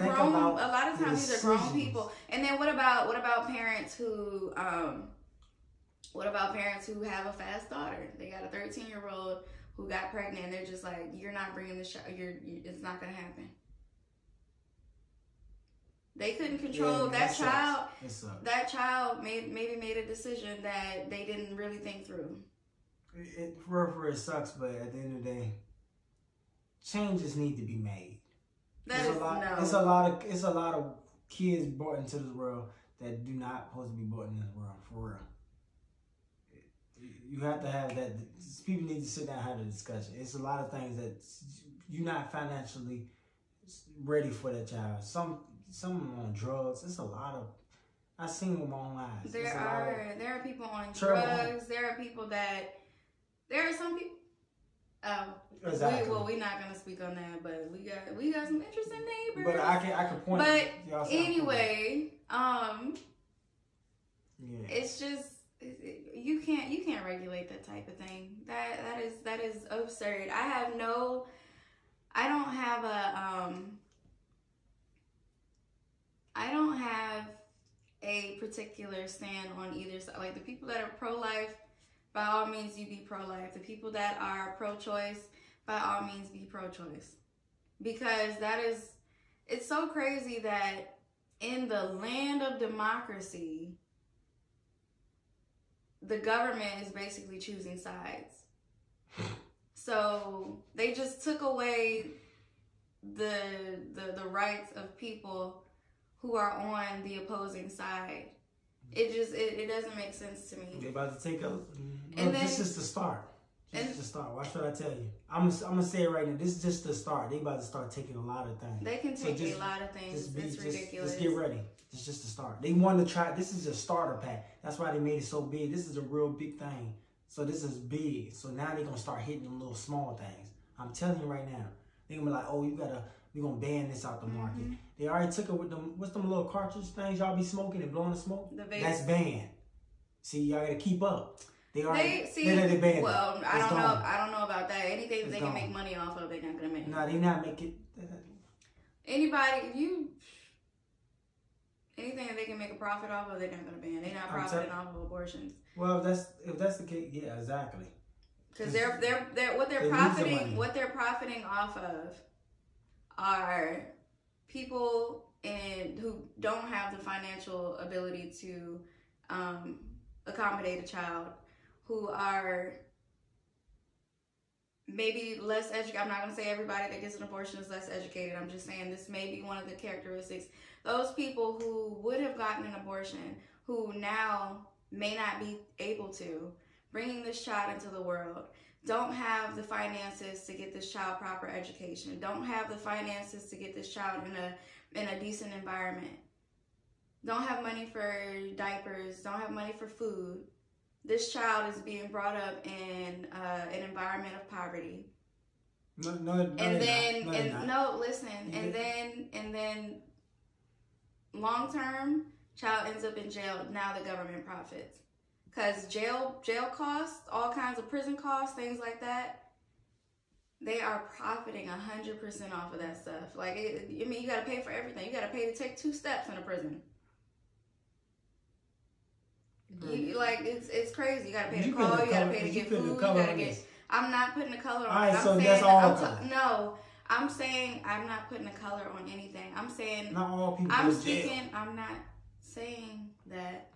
are grown. A lot of times these are grown people. And then what about parents who have a fast daughter? They got a 13-year-old who got pregnant, and they're just like, you're not bringing the child. It's not gonna happen. They couldn't control that child. That child maybe made a decision that they didn't really think through. It sucks, but at the end of the day, changes need to be made. It's a lot of kids brought into this world that do not supposed to be brought into this world, for real. You have to have that. People need to sit down and have a discussion. It's a lot of things that you're not financially ready for that child. Some on drugs. It's a lot of. I've seen with my own eyes. There are people on drugs. There are some people. Exactly. We're not gonna speak on that, but we got some interesting neighbors. But I can point. But anyway, it's just you can't regulate that type of thing. That is absurd. I don't have a particular stand on either side. Like the people that are pro-life, by all means, you be pro-life. The people that are pro-choice, by all means, be pro-choice. Because it's so crazy that in the land of democracy, the government is basically choosing sides. So they just took away the rights of people who are on the opposing side. It doesn't make sense to me. They're about to take this is the start. This is the start. Why should I tell you? I'm gonna say it right now. This is just the start. They about to start taking a lot of things. They can take a lot of things. It's ridiculous. Just get ready. It's just the start. They want to try. This is a starter pack. That's why they made it so big. This is a real big thing. So this is big. So now they're gonna start hitting them little small things. I'm telling you right now. They're gonna be like, oh, we're gonna ban this out the market. Mm-hmm. They already took it with them. What's them little cartridge things y'all be smoking and blowing the smoke? The vape. That's banned. See, y'all gotta keep up. They banned well, I don't know about that. Anything that they can make money off of, they're not gonna make. No, they not making. Anything that they can make a profit off of, they're not gonna ban. They're not profiting off of abortions. Well, if that's the case, yeah, exactly. Because what they're profiting off of are people who don't have the financial ability to accommodate a child, who are maybe less educated. I'm not going to say everybody that gets an abortion is less educated. I'm just saying this may be one of the characteristics. Those people who would have gotten an abortion, who now may not be able to, bringing this child into the world, don't have the finances to get this child proper education, don't have the finances to get this child in a decent environment, don't have money for diapers, don't have money for food. This child is being brought up in an environment of poverty. And then long term, child ends up in jail. Now the government profits. Because jail costs, all kinds of prison costs, things like that, they are profiting 100% off of that stuff. Like, you got to pay for everything. You got to pay to take 2 steps in a prison. It's crazy. You got to pay to call. You got to pay to get food. You got to get. I'm not putting a color on. All right, so that's all. No, I'm saying I'm not putting a color on anything. I'm saying not all people. I'm not saying that.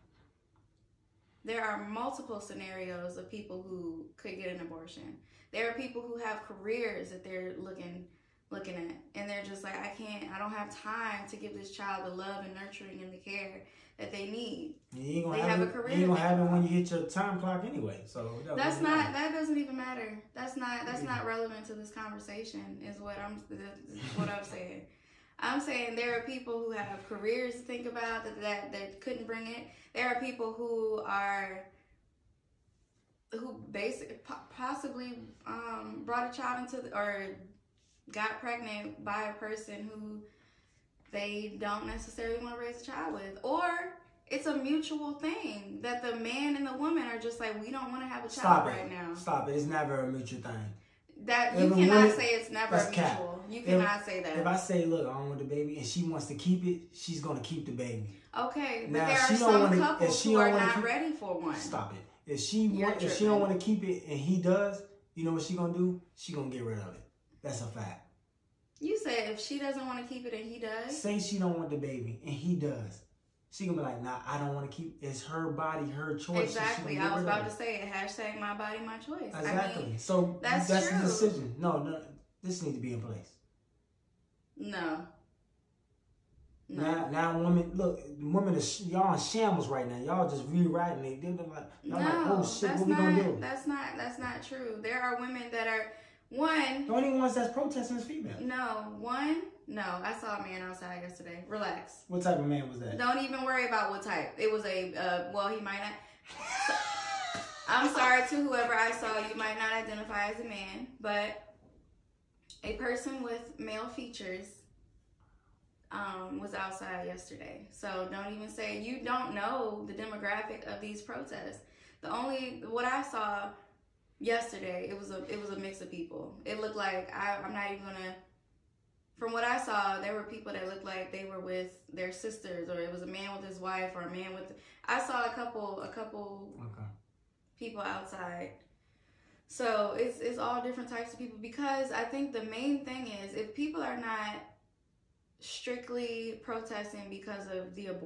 There are multiple scenarios of people who could get an abortion. There are people who have careers that they're looking at, and they're just like, I don't have time to give this child the love and nurturing and the care that they need. They have a career. You ain't gonna have it when you hit your time clock anyway. So that doesn't even matter. That's not relevant to this conversation. Is what I'm saying. I'm saying there are people who have careers to think about that couldn't bring it. There are people who basically possibly brought a child or got pregnant by a person who they don't necessarily want to raise a child with, or it's a mutual thing that the man and the woman are just like, we don't want to have a child right now. Stop it! It's never a mutual thing. That you cannot say it's never mutual. You cannot say that. If I say, look, I don't want the baby, and she wants to keep it, she's gonna keep the baby. Okay, but Now, there are some couples who are not ready for one. Stop it. If she don't want to keep it and he does, you know what she gonna do? She gonna get rid of it. That's a fact. You said if she doesn't want to keep it and he does? Say she don't want the baby and he does. She gonna be like, nah, I don't want to keep it. It's her body, her choice. Exactly. I was about to say it. Hashtag my body, my choice. Exactly. I mean, so that's true. the decision. No, this needs to be in place. No. Now, women, look, women y'all in shambles right now. Y'all just rewriting it. They're like, oh shit, what we gonna do? That's not true. There are women that are the only ones that's protesting is female. No, I saw a man outside yesterday. Relax. What type of man was that? Don't even worry about what type. It was a he might not. I'm sorry to whoever I saw. You might not identify as a man, but a person with male features was outside yesterday. So don't even say you don't know the demographic of these protests. What I saw yesterday, it was a mix of people. It looked like I'm not even gonna. From what I saw, there were people that looked like they were with their sisters, or it was a man with his wife, or a man with. I saw a couple people outside. So it's all different types of people, because I think the main thing is if people are not strictly protesting because of the abortion